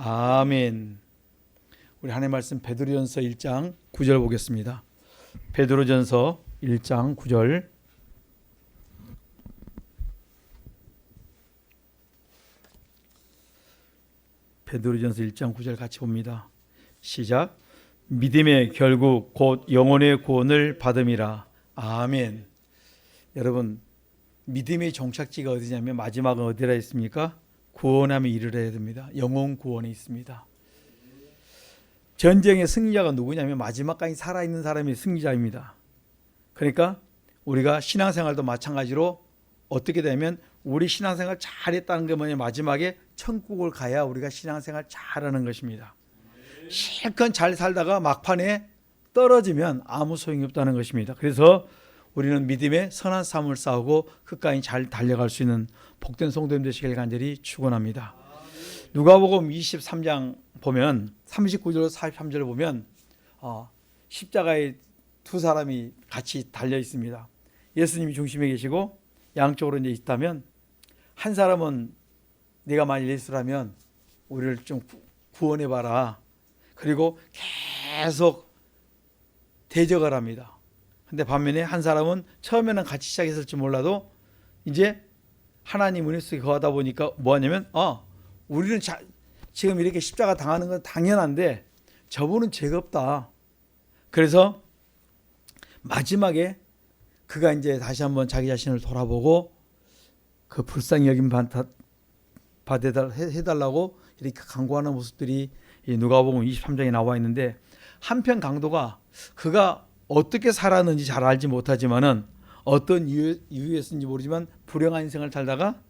아멘. 우리 하나님의 말씀 베드로전서 1장 9절 보겠습니다. 베드로전서 1장 9절. 베드로전서 1장 9절 같이 봅니다. 시작. 믿음의 결국 곧 영혼의 구원을 받음이라. 아멘. 여러분, 믿음의 종착지가 어디냐면 마지막은 어디라 했습니까? 구원함에 이르러야 됩니다. 영혼 구원에 있습니다. 전쟁의 승리자가 누구냐면 마지막까지 살아있는 사람이 승리자입니다. 그러니까 우리가 신앙생활도 마찬가지로 어떻게 되면 우리 신앙생활 잘했다는 게 뭐냐면 마지막에 천국을 가야 우리가 신앙생활 잘하는 것입니다. 실컷 잘 살다가 막판에 떨어지면 아무 소용이 없다는 것입니다. 그래서 우리는 믿음의 선한 싸움을 싸우고 끝까지 잘 달려갈 수 있는 복된 성도님 되시길 간절히 축원합니다. 누가복음 23장 보면 39절 43절을 보면 십자가에 두 사람이 같이 달려 있습니다. 예수님이 중심에 계시고 양쪽으로 이제 있다면 한 사람은 네가 만일 예수라면 우리를 좀 구원해 봐라. 그리고 계속 대적을 합니다. 근데 반면에 한 사람은 처음에는 같이 시작했을지 몰라도 이제 하나님 은혜 속에 거하다 보니까 뭐 하냐면 우리는 지금 이렇게 십자가 당하는 건 당연한데 저분은 죄가 없다. 그래서 마지막에 그가 이제 다시 한번 자기 자신을 돌아보고 그 불쌍히 여김 해달라고 이렇게 간구하는 모습들이 누가복음 23장에 나와 있는데 한편 강도가 그가 어떻게 살았는지 잘 알지 못하지만은 어떤 이유였는지 모르지만 불행한 인생을 살다가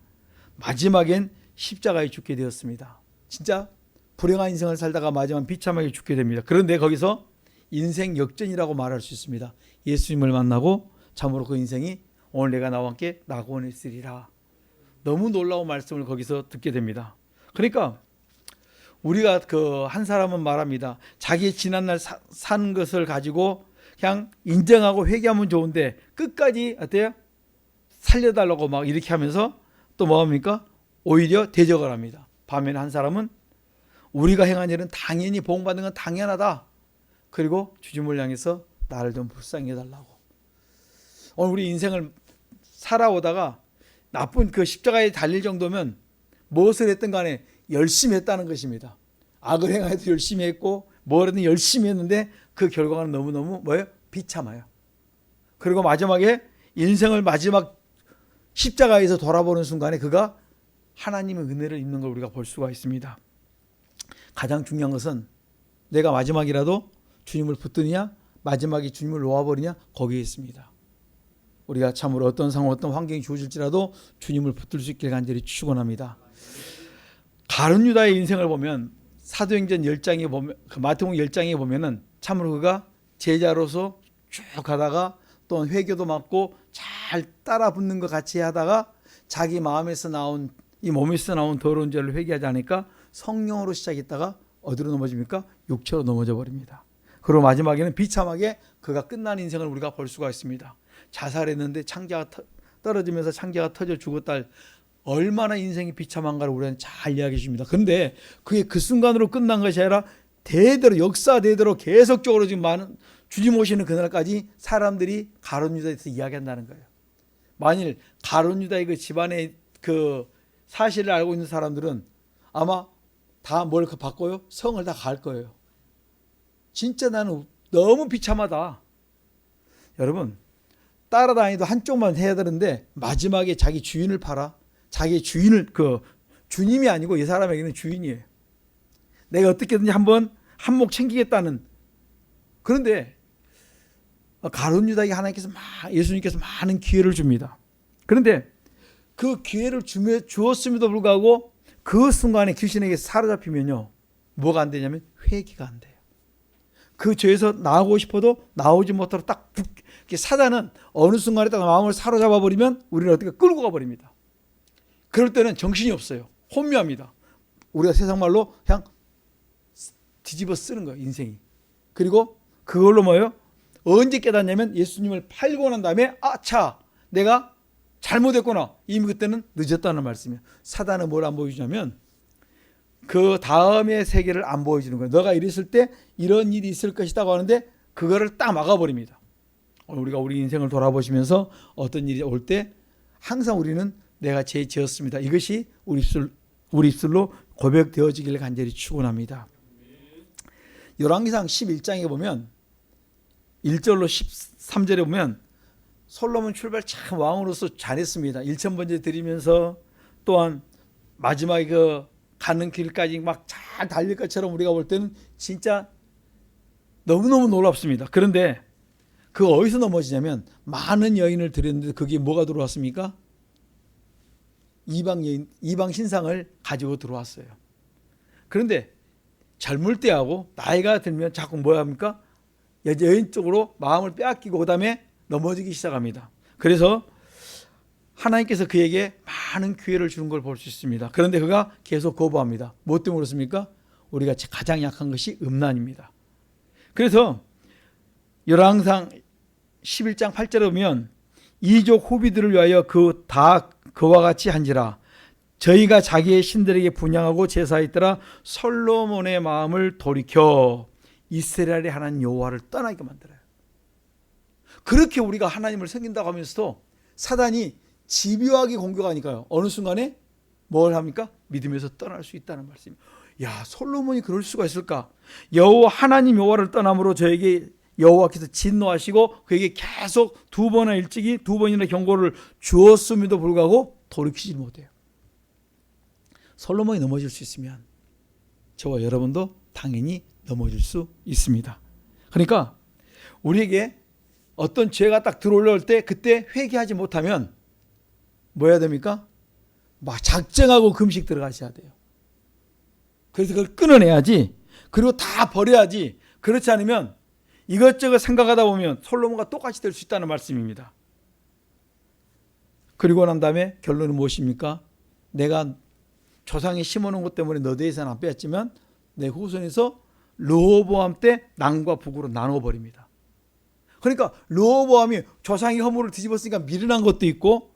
마지막엔 십자가에 죽게 되었습니다. 진짜 불행한 인생을 살다가 마지막 비참하게 죽게 됩니다. 그런데 거기서 인생 역전이라고 말할 수 있습니다. 예수님을 만나고 참으로 그 인생이 오늘 내가 나와 함께 낙원에 있으리라. 너무 놀라운 말씀을 거기서 듣게 됩니다. 그러니까 우리가 그 한 사람은 말합니다. 자기 지난날 산 것을 가지고 그냥 인정하고 회개하면 좋은데 끝까지 어때요? 살려달라고 막 이렇게 하면서 또 뭐합니까? 오히려 대적을 합니다. 반면에 한 사람은 우리가 행한 일은 당연히 보응받는 건 당연하다. 그리고 주님을 향해서 나를 좀 불쌍히 해달라고. 오늘 우리 인생을 살아오다가 나쁜 그 십자가에 달릴 정도면 무엇을 했든 간에 열심히 했다는 것입니다. 악을 행하여도 열심히 했고 뭐라든 열심히 했는데 그 결과는 너무너무 뭐예요? 비참해요. 그리고 마지막에 인생을 마지막 십자가에서 돌아보는 순간에 그가 하나님의 은혜를 입는 걸 우리가 볼 수가 있습니다. 가장 중요한 것은 내가 마지막이라도 주님을 붙드느냐 마지막에 주님을 놓아버리냐 거기에 있습니다. 우리가 참으로 어떤 상황 어떤 환경이 주어질지라도 주님을 붙들 수 있길 간절히 축원합니다. 가룟 유다의 인생을 보면 사도행전 10장에 보면 마태복음 10장에 보면은 참으로 그가 제자로서 쭉 가다가 또 회교도 맡고 잘 따라 붙는 것 같이 하다가 자기 마음에서 나온 이 몸에서 나온 더러운 죄를 회개하지 않으니까 성령으로 시작했다가 어디로 넘어집니까? 육체로 넘어져 버립니다. 그리고 마지막에는 비참하게 그가 끝난 인생을 우리가 볼 수가 있습니다. 자살했는데 창자가 떨어지면서 창자가 터져 죽었다. 얼마나 인생이 비참한가를 우리는 잘 이야기해 줍니다. 그런데 그게 그 순간으로 끝난 것이 아니라 대대로 역사대대로 계속적으로 지금 많은 주님 오시는 그날까지 사람들이 가룟 유다에서 이야기한다는 거예요. 만일 가룟 유다의 그 집안의 그 사실을 알고 있는 사람들은 아마 다 뭘 바꿔요? 성을 다 갈 거예요. 진짜 나는 너무 비참하다. 여러분 따라다니도 한쪽만 해야 되는데 마지막에 자기 주인을 팔아. 자기 주인을 주님이 아니고 이 사람에게는 주인이에요. 내가 어떻게든지 한번 한몫 챙기겠다는. 그런데 가룟 유다에게 하나님께서 예수님께서 많은 기회를 줍니다. 그런데 그 기회를 주었음에도 불구하고 그 순간에 귀신에게 사로잡히면요 뭐가 안 되냐면 회개가 안 돼요. 그 죄에서 나오고 싶어도 나오지 못하고 딱 사단은 어느 순간에 딱 마음을 사로잡아 버리면 우리를 어떻게 끌고 가버립니다. 그럴 때는 정신이 없어요. 혼미합니다. 우리가 세상 말로 그냥 뒤집어 쓰는 거예요. 인생이. 그리고 그걸로 뭐예요? 언제 깨닫냐면 예수님을 팔고 난 다음에 내가 잘못했구나. 이미 그때는 늦었다는 말씀이에요. 사단은 뭘 안 보여주냐면 그 다음의 세계를 안 보여주는 거예요. 너가 이랬을 때 이런 일이 있을 것이라고 하는데 그거를 딱 막아버립니다. 우리가 우리 인생을 돌아보시면서 어떤 일이 올 때 항상 우리는 내가 죄 지었습니다. 이것이 우리 입술로 고백되어지기를 간절히 축원합니다. 열왕기상 11장에 보면 1절로 13절에 보면 솔로몬 출발 참 왕으로서 잘했습니다. 1,000번째 드리면서 또한 마지막에 그 가는 길까지 막 잘 달릴 것처럼 우리가 볼 때는 진짜 너무너무 놀랍습니다. 그런데 그 어디서 넘어지냐면 많은 여인을 드렸는데 그게 뭐가 들어왔습니까? 이방 여인, 이방 신상을 가지고 들어왔어요. 그런데 젊을 때하고 나이가 들면 자꾸 뭐 합니까? 여인 쪽으로 마음을 빼앗기고 그다음에 넘어지기 시작합니다. 그래서 하나님께서 그에게 많은 기회를 주는 걸 볼 수 있습니다. 그런데 그가 계속 거부합니다. 뭐 때문에 그렇습니까? 우리가 가장 약한 것이 음란입니다. 그래서 열왕상 11장 8절에 보면 이족 후비들을 위하여 그와 같이 한지라 저희가 자기의 신들에게 분향하고 제사했더라 솔로몬의 마음을 돌이켜 이스라엘의 하나님 여호와를 떠나게 만들어요. 그렇게 우리가 하나님을 섬긴다고 하면서도 사단이 집요하게 공격하니까요. 어느 순간에 뭘 합니까? 믿음에서 떠날 수 있다는 말씀입니다. 야, 솔로몬이 그럴 수가 있을까? 여호와 하나님 여호와를 떠남으로 저에게 여호와께서 진노하시고 그에게 계속 두 번이나 경고를 주었음에도 불구하고 돌이키지 못해요. 솔로몬이 넘어질 수 있으면 저와 여러분도 당연히 넘어질 수 있습니다. 그러니까 우리에게 어떤 죄가 딱 들어올 때 그때 회개하지 못하면 뭐 해야 됩니까? 막 작정하고 금식 들어가셔야 돼요. 그래서 그걸 끊어내야지. 그리고 다 버려야지. 그렇지 않으면 이것저것 생각하다 보면 솔로몬과 똑같이 될 수 있다는 말씀입니다. 그리고 난 다음에 결론은 무엇입니까? 내가 조상이 심어놓은 것 때문에 너대에서는 안 빼앗지만 내 후손에서 르호보암 때 남과 북으로 나눠버립니다. 그러니까 르호보암이 조상이 허물을 뒤집었으니까 미련한 것도 있고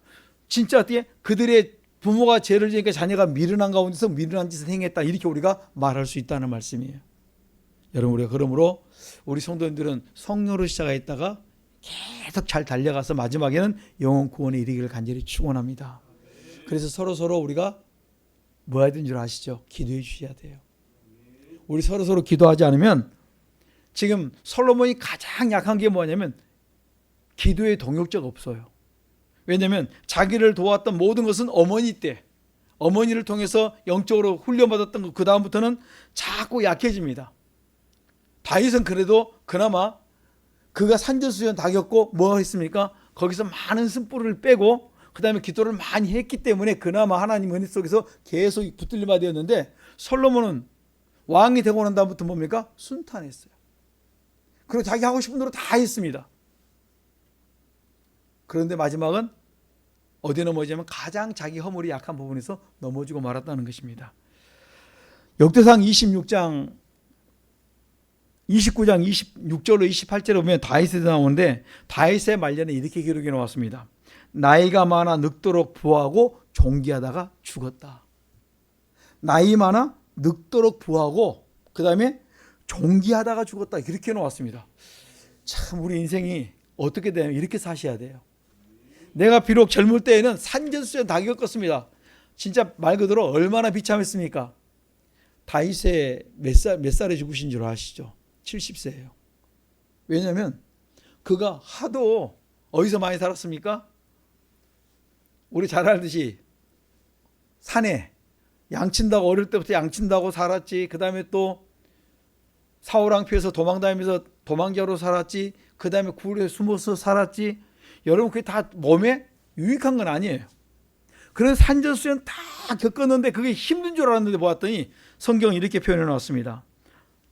진짜 그들의 부모가 죄를 지으니까 자녀가 미련한 가운데서 미련한 짓을 행했다 이렇게 우리가 말할 수 있다는 말씀이에요. 여러분 우리가 그러므로 우리 성도님들은 성령으로 시작했다가 계속 잘 달려가서 마지막에는 영혼 구원에 이르기를 간절히 축원합니다. 그래서 서로 우리가 뭐 해야 되는 줄 아시죠? 기도해 주셔야 돼요. 우리 서로 기도하지 않으면 지금 솔로몬이 가장 약한 게 뭐냐면 기도의 동역자가 없어요. 왜냐하면 자기를 도왔던 모든 것은 어머니 때 어머니를 통해서 영적으로 훈련받았던 것 그 다음부터는 자꾸 약해집니다. 다윗은 그래도 그나마 그가 산전수전 다 겪고 뭐 했습니까? 거기서 많은 쓴뿌리를 빼고 그 다음에 기도를 많이 했기 때문에 그나마 하나님 은혜 속에서 계속 붙들림받아 되었는데 솔로몬은 왕이 되고 난 다음부터 뭡니까? 순탄했어요. 그리고 자기 하고 싶은 대로 다 했습니다. 그런데 마지막은 어디에 넘어지냐면 가장 자기 허물이 약한 부분에서 넘어지고 말았다는 것입니다. 역대상 29장 26절로 28절에 보면 다윗에 나오는데 다윗의 말년에 이렇게 기록이 나왔습니다. 나이가 많아 늙도록 부하고 존귀하다가 죽었다. 나이 많아 늙도록 부하고 그 다음에 존귀하다가 죽었다 이렇게 나왔습니다. 참 우리 인생이 어떻게 되냐면 이렇게 사셔야 돼요. 내가 비록 젊을 때에는 산전수전 다 겪었습니다. 진짜 말 그대로 얼마나 비참했습니까? 다윗의 몇 살에 죽으신 줄 아시죠? 70세예요. 왜냐하면 그가 하도 어디서 많이 살았습니까? 우리 잘 알듯이 산에 양친다고 어릴 때부터 양친다고 살았지. 그 다음에 또 사울왕 피해서 도망다니면서 도망자로 살았지. 그 다음에 굴에 숨어서 살았지. 여러분 그게 다 몸에 유익한 건 아니에요. 그런 산전수전 다 겪었는데 그게 힘든 줄 알았는데 보았더니 성경이 이렇게 표현해 놨습니다.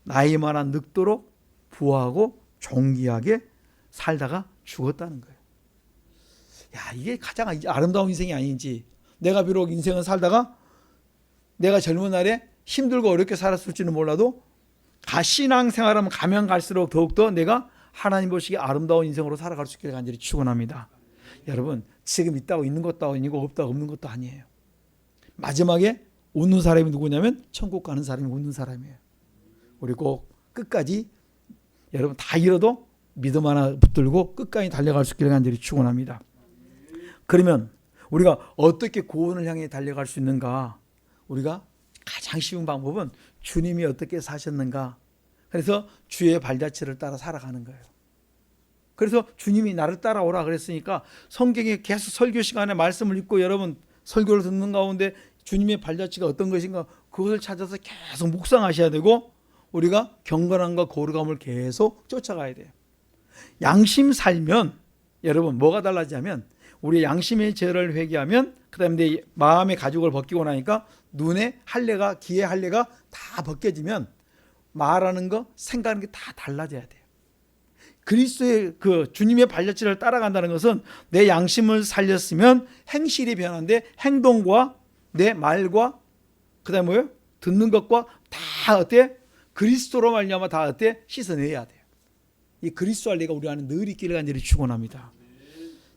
나이 많아 늙도록 부하고 존귀하게 살다가 죽었다는 거예요. 야, 이게 가장 아름다운 인생이 아닌지. 내가 비록 인생을 살다가 내가 젊은 날에 힘들고 어렵게 살았을지는 몰라도 신앙생활하면 가면 갈수록 더욱더 내가 하나님 보시기에 아름다운 인생으로 살아갈 수 있기를 간절히 축원합니다. 여러분 지금 있다고 있는 것도 아니고 없다고 없는 것도 아니에요. 마지막에 웃는 사람이 누구냐면 천국 가는 사람이 웃는 사람이에요. 우리 꼭 끝까지 여러분 다 잃어도 믿음 하나 붙들고 끝까지 달려갈 수 있기를 간절히 축원합니다. 그러면 우리가 어떻게 구원을 향해 달려갈 수 있는가? 우리가 가장 쉬운 방법은 주님이 어떻게 사셨는가? 그래서 주의 발자취를 따라 살아가는 거예요. 그래서 주님이 나를 따라오라 그랬으니까 성경에 계속 설교 시간에 말씀을 읽고 여러분 설교를 듣는 가운데 주님의 발자취가 어떤 것인가 그것을 찾아서 계속 묵상하셔야 되고 우리가 경건함과 거룩함을 계속 쫓아가야 돼요. 양심 살면 여러분 뭐가 달라지냐면 우리 양심의 죄를 회개하면 그다음에 내 마음의 가죽을 벗기고 나니까 눈의 할례가 귀의 할례가 다 벗겨지면 말하는 거 생각하는 게 다 달라져야 돼요. 그리스도의 그 주님의 발자취를 따라간다는 것은 내 양심을 살렸으면 행실이 변하는데 행동과 내 말과 그다음에 뭐예요? 듣는 것과 다 어때? 그리스도로 말미암아 다 어때? 씻어내야 돼요. 이 그리스도 할례가 우리 안에 늘 있기를 간절히 축원합니다.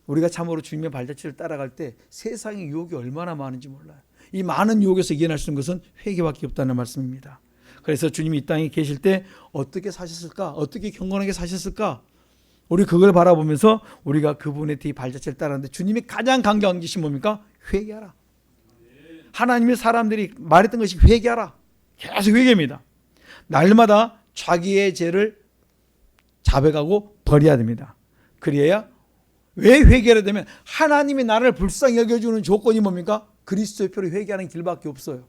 우리가 참으로 주님의 발자취를 따라갈 때 세상의 유혹이 얼마나 많은지 몰라요. 이 많은 유혹에서 이겨낼 수 있는 것은 회개밖에 없다는 말씀입니다. 그래서 주님이 이 땅에 계실 때 어떻게 사셨을까? 어떻게 경건하게 사셨을까? 우리 그걸 바라보면서 우리가 그분의 뒤 발자취를 따르는데 주님이 가장 강경한 것이 뭡니까? 회개하라. 하나님의 사람들이 말했던 것이 회개하라. 계속 회개입니다. 날마다 자기의 죄를 자백하고 버려야 됩니다. 그래야 왜 회개를 되면 하나님이 나를 불쌍히 여겨주는 조건이 뭡니까? 그리스도의 피로 회개하는 길밖에 없어요.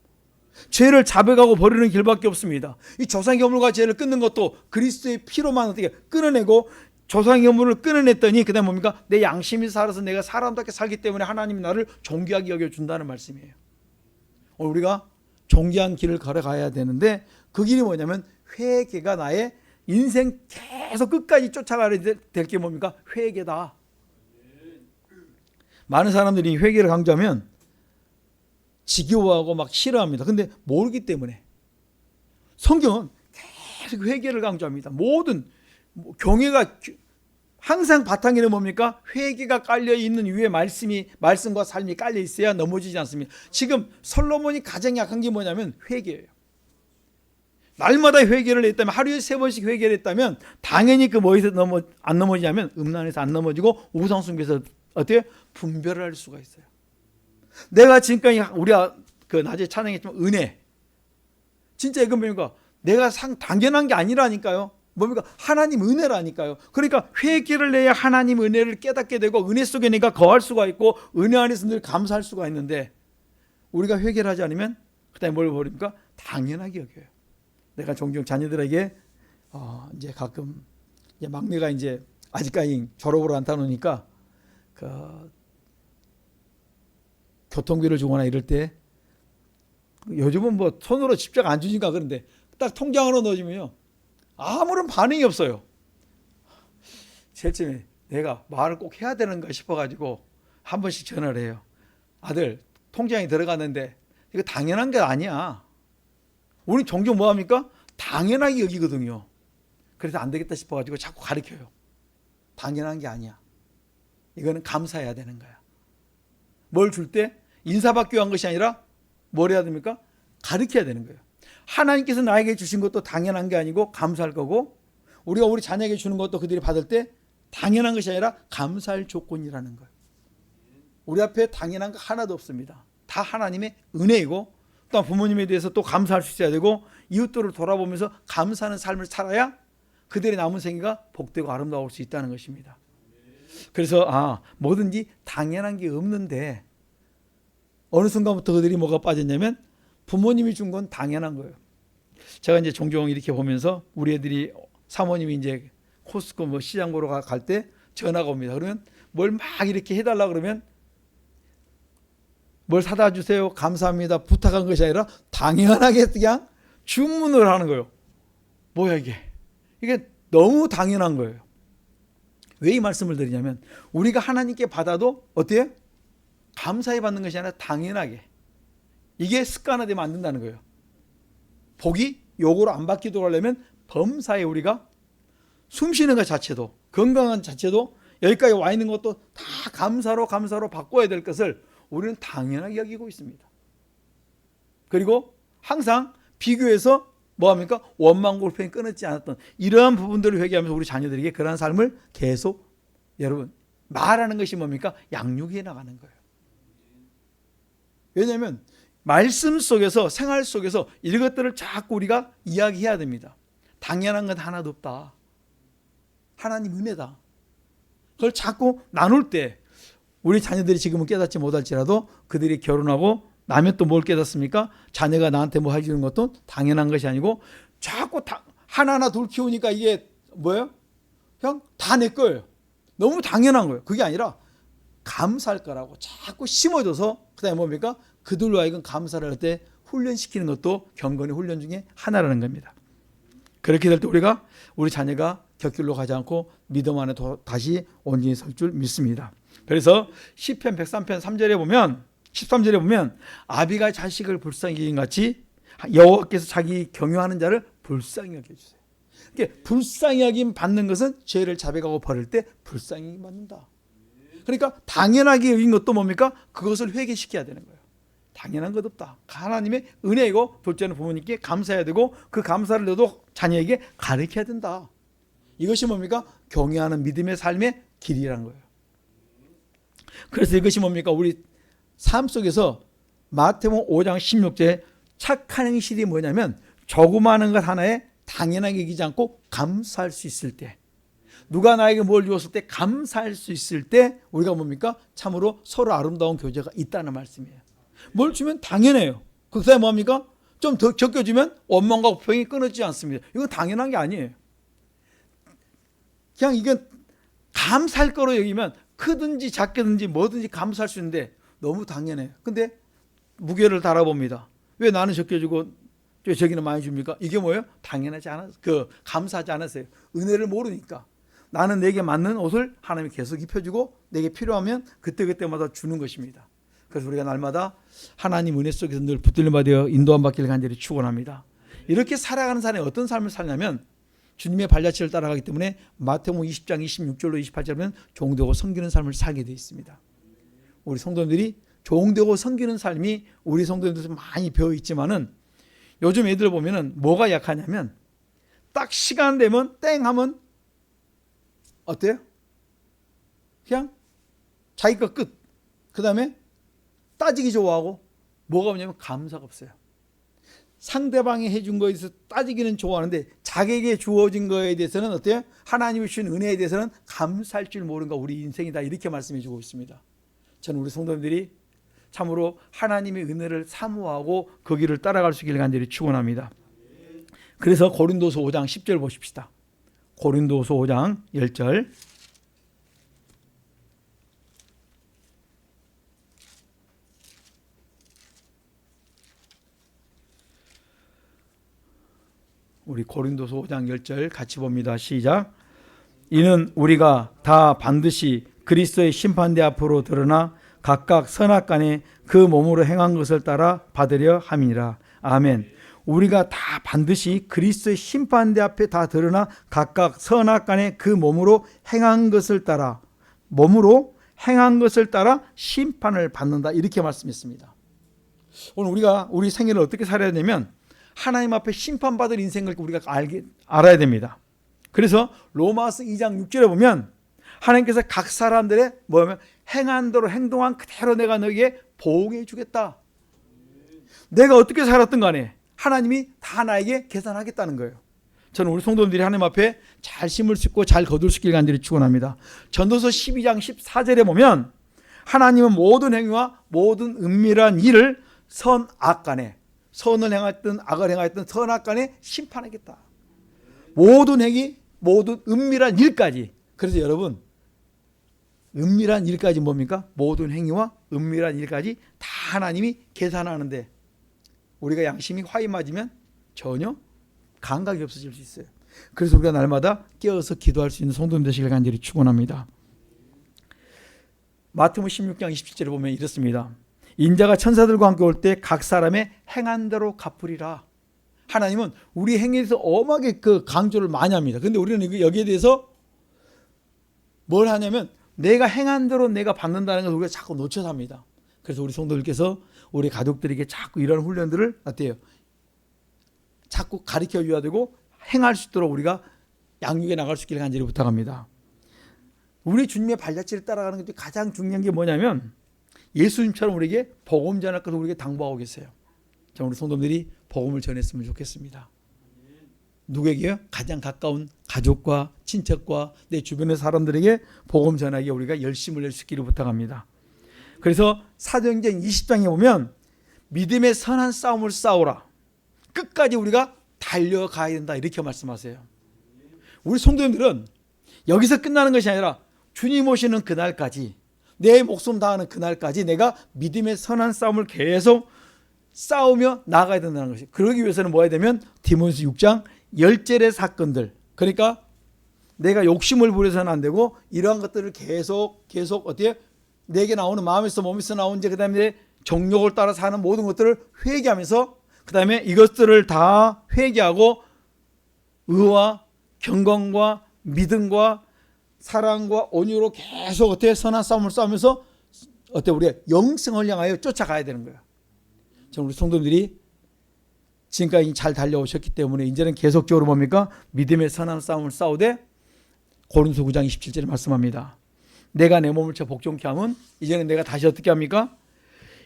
죄를 자백하고 버리는 길밖에 없습니다. 이 조상 허물과 죄를 끊는 것도 그리스도의 피로만 어떻게 끊어내고 조상 허물을 끊어냈더니 그다음 뭡니까? 내 양심이 살아서 내가 사람답게 살기 때문에 하나님이 나를 존귀하게 여겨준다는 말씀이에요. 우리가 존귀한 길을 걸어가야 되는데 그 길이 뭐냐면 회개가 나의 인생 계속 끝까지 쫓아가야 될 게 뭡니까? 회개다. 많은 사람들이 회개를 강조하면 지겨워하고 막 싫어합니다. 근데 모르기 때문에 성경은 계속 회개를 강조합니다. 모든 경외가 항상 바탕에는 뭡니까? 회개가 깔려 있는 위에 말씀과 삶이 깔려 있어야 넘어지지 않습니다. 지금 솔로몬이 가장 약한 게 뭐냐면 회개예요. 날마다 회개를 했다면 하루에 3번씩 회개를 했다면 당연히 그 뭐에서 안 넘어지냐면 음란에서 안 넘어지고 우상숭배에서 어떻게 분별을 할 수가 있어요. 내가 지금까지 우리가 그 낮에 찬양했지만 은혜 진짜 이건 뭡니까? 내가 당연한 게 아니라니까요. 뭡니까? 하나님 은혜라니까요. 그러니까 회개를 해야 하나님 은혜를 깨닫게 되고 은혜 속에 내가 거할 수가 있고 은혜 안에서 늘 감사할 수가 있는데 우리가 회개를 하지 않으면 그다음에 뭘 버립니까? 당연하게 여겨요. 내가 종종 자녀들에게 이제 가끔 이제 막내가 이제 아직까지 졸업을 안 타놓으니까 그 교통비를 주거나 이럴 때 요즘은 뭐 손으로 직접 안 주니까 그런데 딱 통장으로 넣어주면요 아무런 반응이 없어요. 제일 처음에 내가 말을 꼭 해야 되는가 싶어가지고 한 번씩 전화를 해요. 아들 통장에 들어갔는데 이거 당연한 게 아니야. 우리 종종 뭐 합니까? 당연하게 여기거든요. 그래서 안 되겠다 싶어가지고 자꾸 가르쳐요. 당연한 게 아니야. 이거는 감사해야 되는 거야. 뭘 줄 때 인사받기 위한 것이 아니라 뭘 해야 됩니까? 가르쳐야 되는 거예요. 하나님께서 나에게 주신 것도 당연한 게 아니고 감사할 거고 우리가 우리 자녀에게 주는 것도 그들이 받을 때 당연한 것이 아니라 감사할 조건이라는 거예요. 우리 앞에 당연한 거 하나도 없습니다. 다 하나님의 은혜이고 또 부모님에 대해서 또 감사할 수 있어야 되고 이웃들을 돌아보면서 감사하는 삶을 살아야 그들의 남은 생애가 복되고 아름다울 수 있다는 것입니다. 그래서 뭐든지 당연한 게 없는데 어느 순간부터 그들이 뭐가 빠졌냐면 부모님이 준 건 당연한 거예요. 제가 이제 종종 이렇게 보면서 우리 애들이 사모님이 이제 코스코 뭐 시장 보러 갈 때 전화가 옵니다. 그러면 뭘 막 이렇게 해달라 그러면 뭘 사다 주세요. 감사합니다. 부탁한 것이 아니라 당연하게 그냥 주문을 하는 거예요. 뭐야 이게? 이게 너무 당연한 거예요. 왜 이 말씀을 드리냐면 우리가 하나님께 받아도 어때요? 감사히 받는 것이 아니라 당연하게. 이게 습관화되면 안 된다는 거예요. 복이 요구로 안 받기도 하려면 범사에 우리가 숨 쉬는 것 자체도 건강한 자체도 여기까지 와 있는 것도 다 감사로 바꿔야 될 것을 우리는 당연하게 여기고 있습니다. 그리고 항상 비교해서 뭐합니까? 원망 골평이 끊어지지 않았던 이러한 부분들을 회개하면서 우리 자녀들에게 그러한 삶을 계속 여러분 말하는 것이 뭡니까? 양육해 나가는 거예요. 왜냐하면 말씀 속에서 생활 속에서 이것들을 자꾸 우리가 이야기해야 됩니다. 당연한 건 하나도 없다. 하나님 은혜다. 그걸 자꾸 나눌 때 우리 자녀들이 지금은 깨닫지 못할지라도 그들이 결혼하고 나면 또 뭘 깨닫습니까? 자녀가 나한테 뭐 해주는 것도 당연한 것이 아니고 자꾸 하나하나 둘 키우니까 이게 뭐예요? 그냥 다 내 거예요. 너무 당연한 거예요. 그게 아니라 감사할 거라고 자꾸 심어줘서 그다음에 뭡니까? 그들로 하여금 감사를 할 때 훈련시키는 것도 경건의 훈련 중에 하나라는 겁니다. 그렇게 될 때 우리가 우리 자녀가 곁길로 가지 않고 믿음 안에 다시 온전히 설 줄 믿습니다. 그래서 시편 103편 3절에 보면 13절에 보면 아비가 자식을 불쌍히 여긴 같이 여호와께서 자기 경유하는 자를 불쌍히 여겨주세요. 그러니까 불쌍히 여김 받는 것은 죄를 자백하고 버릴 때 불쌍히 받는다. 그러니까 당연하게 여긴 것도 뭡니까? 그것을 회개시켜야 되는 거예요. 당연한 것 없다. 하나님의 은혜이고 둘째는 부모님께 감사해야 되고 그 감사를 너도 자녀에게 가르쳐야 된다. 이것이 뭡니까? 경외하는 믿음의 삶의 길이라는 거예요. 그래서 이것이 뭡니까? 우리 삶 속에서 마태복음 5장 16절에 착한 행실이 뭐냐면 조그마한 것 하나에 당연하게 여기지 않고 감사할 수 있을 때, 누가 나에게 뭘 주었을 때 감사할 수 있을 때 우리가 뭡니까? 참으로 서로 아름다운 교제가 있다는 말씀이에요. 뭘 주면 당연해요. 그 다음에 뭡니까? 좀 더 적겨주면 원망과 고평이 끊어지지 않습니다. 이건 당연한 게 아니에요. 그냥 이건 감사할 거로 여기면 크든지 작게든지 뭐든지 감사할 수 있는데 너무 당연해요. 근데 무게를 달아봅니다. 왜 나는 적게주고 저기는 많이 줍니까? 이게 뭐예요? 당연하지 않아서 감사하지 않았어요. 은혜를 모르니까. 나는 내게 맞는 옷을 하나님이 계속 입혀주고 내게 필요하면 그때그때마다 주는 것입니다. 그래서 우리가 날마다 하나님 은혜 속에서 늘 붙들림받아 인도함 받기를 간절히 축원합니다. 이렇게 살아가는 사람이 어떤 삶을 살냐면 주님의 발자취를 따라가기 때문에 마태복음 20장 26절로 28절은 종되고 섬기는 삶을 살게 되어 있습니다. 우리 성도님들이 종되고 섬기는 삶이 우리 성도님들도 많이 배어 있지만은 요즘 애들 보면은 뭐가 약하냐면 딱 시간 되면 땡 하면 어때요? 그냥 자기 거 끝. 그 다음에 따지기 좋아하고 뭐가 없냐면 감사가 없어요. 상대방이 해준 거에 대해서 따지기는 좋아하는데 자기에게 주어진 거에 대해서는 어때요? 하나님이 주신 은혜에 대해서는 감사할 줄 모르는 거 우리 인생이다 이렇게 말씀해 주고 있습니다. 저는 우리 성도님들이 참으로 하나님의 은혜를 사모하고 그 길을 따라갈 수 있기를 간절히 축원합니다. 그래서 고린도서 5장 10절 보십시다. 고린도서 5장 10절 우리 고린도서 5장 10절 같이 봅니다. 시작. 이는 우리가 다 반드시 그리스도의 심판대 앞으로 드러나 각각 선악간에 그 몸으로 행한 것을 따라 받으려 함이니라. 아멘. 우리가 다 반드시 그리스도의 심판대 앞에 다 드러나 각각 선악간에 그 몸으로 행한 것을 따라 심판을 받는다 이렇게 말씀했습니다. 오늘 우리가 우리 생애를 어떻게 살아야 되냐면 하나님 앞에 심판받을 인생을 우리가 알아야 됩니다. 그래서 로마서 2장 6절에 보면 하나님께서 각 사람들의 뭐냐면 행한 대로 행동한 그대로 내가 너에게 보응해 주겠다. 내가 어떻게 살았든 간에 하나님이 다 나에게 계산하겠다는 거예요. 저는 우리 성도님들이 하나님 앞에 잘 심을 수 있고 잘 거둘 수 있길 간절히 축원합니다. 전도서 12장 14절에 보면 하나님은 모든 행위와 모든 은밀한 일을 선악간에 선을 행하였든 악을 행하였든 선악간에 심판하겠다. 모든 행위, 모든 은밀한 일까지. 그래서 여러분 은밀한 일까지 뭡니까? 모든 행위와 은밀한 일까지 다 하나님이 계산하는데 우리가 양심이 화이 맞으면 전혀 감각이 없어질 수 있어요. 그래서 우리가 날마다 깨어서 기도할 수 있는 성도님 되시길 간절히 축원합니다. 마태복음 16장 27절에 보면 이렇습니다. 인자가 천사들과 함께 올 때 각 사람의 행한 대로 갚으리라. 하나님은 우리 행위에 대해서 엄하게 강조를 많이 합니다. 그런데 우리는 여기에 대해서 뭘 하냐면 내가 행한 대로 내가 받는다는 것을 우리가 자꾸 놓쳐서 합니다. 그래서 우리 성도들께서 우리 가족들에게 자꾸 이런 훈련들을 어때요? 자꾸 가르쳐 줘야 되고 행할 수 있도록 우리가 양육해 나갈 수 있기를 간절히 부탁합니다. 우리 주님의 발자취를 따라가는 게 가장 중요한 게 뭐냐면 예수님처럼 우리에게 복음 전할 것을 우리에게 당부하고 계세요. 자, 우리 성도들이 복음을 전했으면 좋겠습니다. 누구에게요? 가장 가까운 가족과 친척과 내 주변의 사람들에게 복음 전하기에 우리가 열심을 낼 수 있기를 부탁합니다. 그래서 사도행전 20장에 보면 믿음의 선한 싸움을 싸우라. 끝까지 우리가 달려가야 된다. 이렇게 말씀하세요. 우리 성도님들은 여기서 끝나는 것이 아니라 주님 오시는 그날까지, 내 목숨 다하는 그날까지 내가 믿음의 선한 싸움을 계속 싸우며 나가야 된다는 것이. 그러기 위해서는 뭐 해야 되면 디모데후서 6장 열절의 사건들, 그러니까 내가 욕심을 부려서는 안 되고 이러한 것들을 계속 어떻게 내게 나오는 마음에서 몸에서 나온 그 다음에 내 정욕을 따라 사는 모든 것들을 회개하면서 그 다음에 이것들을 다 회개하고 의와 경건과 믿음과 사랑과 온유로 계속 어떻게 선한 싸움을 싸우면서 어때 우리가 영생을 향하여 쫓아가야 되는 거예요. 자, 우리 성도들이 지금까지 잘 달려오셨기 때문에 이제는 계속적으로 뭡니까? 믿음의 선한 싸움을 싸우되 고린도 9장 27절에 말씀합니다. 내가 내 몸을 쳐 복종케 하면 이제는 내가 다시 어떻게 합니까?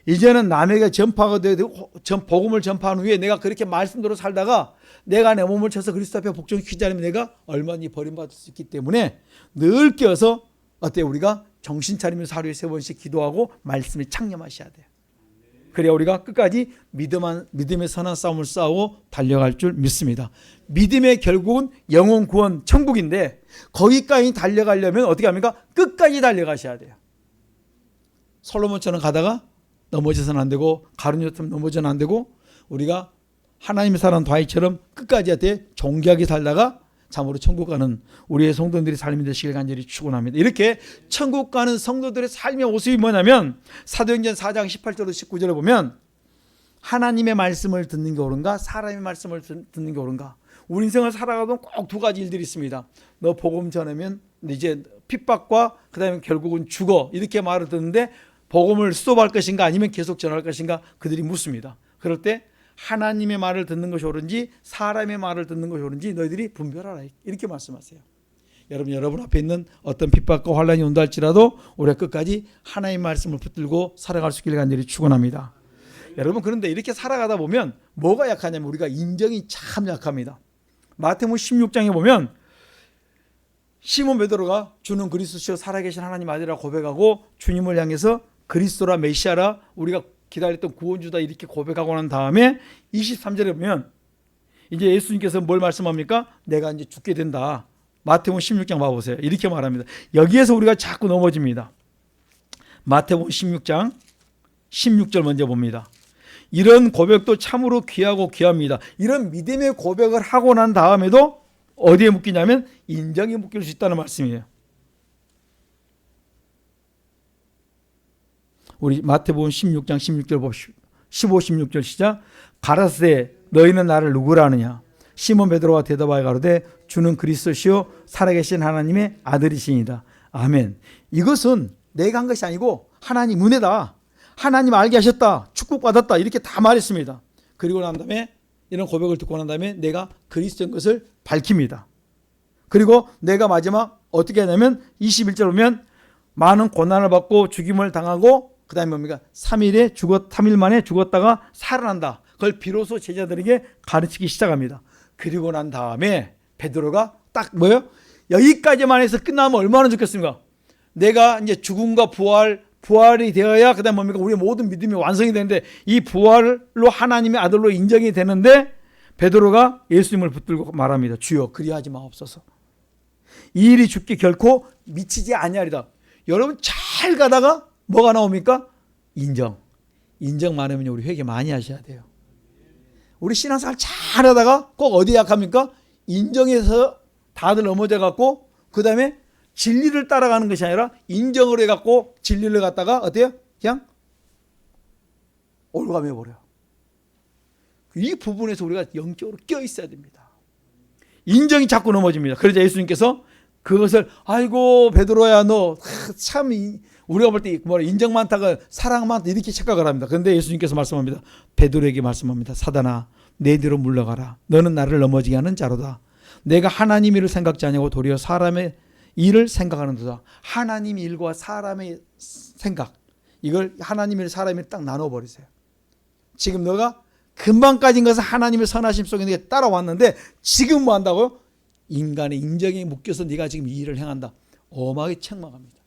이제는 남에게 전파가 되고 복음을 전파한 후에 내가 그렇게 말씀대로 살다가 내가 내 몸을 쳐서 그리스도 앞에 복종시키지 않으면 내가 얼마나 버림받을 수 있기 때문에 늘 깨어서 어때 우리가 정신 차리면서 하루에 3번씩 기도하고 말씀에 창념하셔야 돼요. 그래야 우리가 끝까지 믿음의 선한 싸움을 싸우고 달려갈 줄 믿습니다. 믿음의 결국은 영혼 구원 천국인데 거기까지 달려가려면 어떻게 합니까? 끝까지 달려가셔야 돼요. 솔로몬처럼 가다가 넘어져서는 안 되고 가룟유다처럼 넘어져서는 안 되고 우리가 하나님의 사람 다윗처럼 끝까지 한테 존귀하게 살다가 참으로 천국 가는 우리의 성도들이 삶이 되시길 간절히 축원합니다. 이렇게 천국 가는 성도들의 삶의 모습이 뭐냐면 사도행전 4장 18절로 19절에 보면 하나님의 말씀을 듣는 게 옳은가 사람의 말씀을 듣는 게 옳은가. 우리 인생을 살아가던 꼭 두 가지 일들이 있습니다. 너 복음 전하면 이제 핍박과 그 다음에 결국은 죽어 이렇게 말을 듣는데 복음을 스톱할 것인가 아니면 계속 전할 것인가 그들이 묻습니다. 그럴 때 하나님의 말을 듣는 것이 옳은지 사람의 말을 듣는 것이 옳은지 너희들이 분별하라 이렇게 말씀하세요. 여러분 앞에 있는 어떤 핍박과 환난이 온다 할지라도 우리가 끝까지 하나님의 말씀을 붙들고 살아갈 수 있기를 간절히 축원합니다. 여러분 그런데 이렇게 살아가다 보면 뭐가 약하냐면 우리가 인정이 참 약합니다. 마태복음 16장에 보면 시몬 베드로가 주는 그리스도시요 살아계신 하나님 아들이라 고백하고 주님을 향해서 그리스도라 메시아라 우리가 기다렸던 구원주다 이렇게 고백하고 난 다음에 23절에 보면 이제 예수님께서 뭘 말씀합니까? 내가 이제 죽게 된다. 마태복음 16장 봐보세요. 이렇게 말합니다. 여기에서 우리가 자꾸 넘어집니다. 마태복음 16장 16절 먼저 봅니다. 이런 고백도 참으로 귀하고 귀합니다. 이런 믿음의 고백을 하고 난 다음에도 어디에 묶이냐면 인정에 묶일 수 있다는 말씀이에요. 우리 마태복음 16장 16절 보십시오. 15, 16절 시작. 가라사대 너희는 나를 누구라 하느냐. 시몬 베드로가 대답하여 가로되 주는 그리스도시요 살아계신 하나님의 아들이시니이다. 아멘. 이것은 내가 한 것이 아니고 하나님 은혜다. 하나님 알게 하셨다. 축복받았다. 이렇게 다 말했습니다. 그리고 난 다음에 이런 고백을 듣고 난 다음에 내가 그리스도인 것을 밝힙니다. 그리고 내가 마지막 어떻게 하냐면 21절 보면 많은 고난을 받고 죽임을 당하고 그 다음에 뭡니까? 3일 만에 죽었다가 살아난다. 그걸 비로소 제자들에게 가르치기 시작합니다. 그리고 난 다음에 베드로가 딱 뭐예요? 여기까지만 해서 끝나면 얼마나 좋겠습니까? 내가 이제 죽음과 부활이 되어야 그 다음에 뭡니까? 우리의 모든 믿음이 완성이 되는데 이 부활로 하나님의 아들로 인정이 되는데 베드로가 예수님을 붙들고 말합니다. 주여 그리하지 마옵소서. 이 일이 죽게 결코 미치지 아니하리다. 여러분 잘 가다가 뭐가 나옵니까? 인정 많으면 우리 회개 많이 하셔야 돼요. 우리 신앙생활 잘 하다가 꼭 어디 약합니까? 인정해서 다들 넘어져 갖고 그 다음에 진리를 따라가는 것이 아니라 인정을 해갖고 진리를 갖다가 어때요? 그냥 올가매 버려요. 이 부분에서 우리가 영적으로 껴 있어야 됩니다. 인정이 자꾸 넘어집니다. 그러자 예수님께서 그것을 아이고 베드로야 너 참 우리가 볼 때 뭐 인정 많다가 사랑 많다 이렇게 착각을 합니다. 그런데 예수님께서 말씀합니다. 베드로에게 말씀합니다. 사단아, 내 뒤로 물러가라. 너는 나를 넘어지게 하는 자로다. 내가 하나님 일을 생각지 아니하고 도리어 사람의 일을 생각하는도다. 하나님 일과 사람의 생각, 이걸 하나님 일, 사람 일 딱 나눠버리세요. 지금 너가 금방까지인 것은 하나님의 선하심 속에 네가 따라왔는데 지금 뭐 한다고요? 인간의 인정에 묶여서 네가 지금 이 일을 행한다. 엄하게 책망합니다.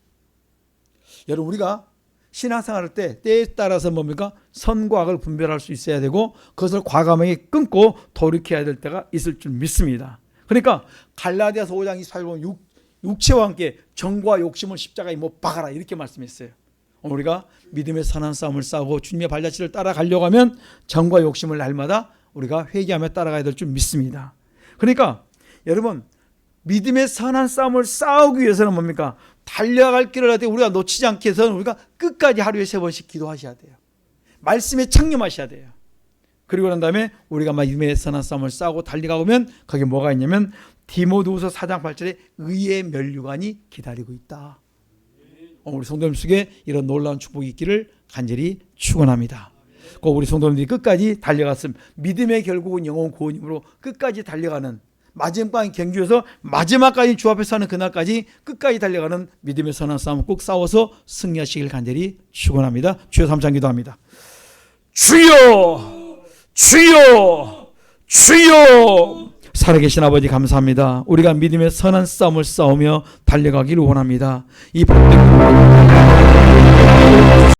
여러분, 우리가 신앙생활할 때 때에 따라서 뭡니까? 선과 악을 분별할 수 있어야 되고 그것을 과감하게 끊고 돌이켜야 될 때가 있을 줄 믿습니다. 그러니까 갈라디아서 5장 28절 육체와 함께 정과 욕심을 십자가에 못 박아라 이렇게 말씀했어요. 우리가 믿음의 선한 싸움을 싸우고 주님의 발자취를 따라가려고 하면 정과 욕심을 날마다 우리가 회개하며 따라가야 될 줄 믿습니다. 그러니까 여러분, 믿음의 선한 싸움을 싸우기 위해서는 뭡니까? 달려갈 길을 할 때 우리가 놓치지 않기 위해서는 우리가 끝까지 하루에 3번씩 기도하셔야 돼요. 말씀에 창념하셔야 돼요. 그리고 난 다음에 우리가 믿음의 선한 싸움을 싸우고 달려가보면 거기에 뭐가 있냐면 디모데후서 4장 8절에 의의 면류관이 기다리고 있다. 우리 성도님 속에 이런 놀라운 축복이 있기를 간절히 축원합니다. 꼭 우리 성도님들이 끝까지 달려갔음. 믿음의 결국은 영혼 구원임으로 끝까지 달려가는 마지막 경주에서 마지막까지 주 앞에 서는 그날까지 끝까지 달려가는 믿음의 선한 싸움 꼭 싸워서 승리하시길 간절히 축원합니다. 주여 삼창 기도합니다. 주여, 주여, 주여. 살아계신 아버지 감사합니다. 우리가 믿음의 선한 싸움을 싸우며 달려가기를 원합니다. 이 복된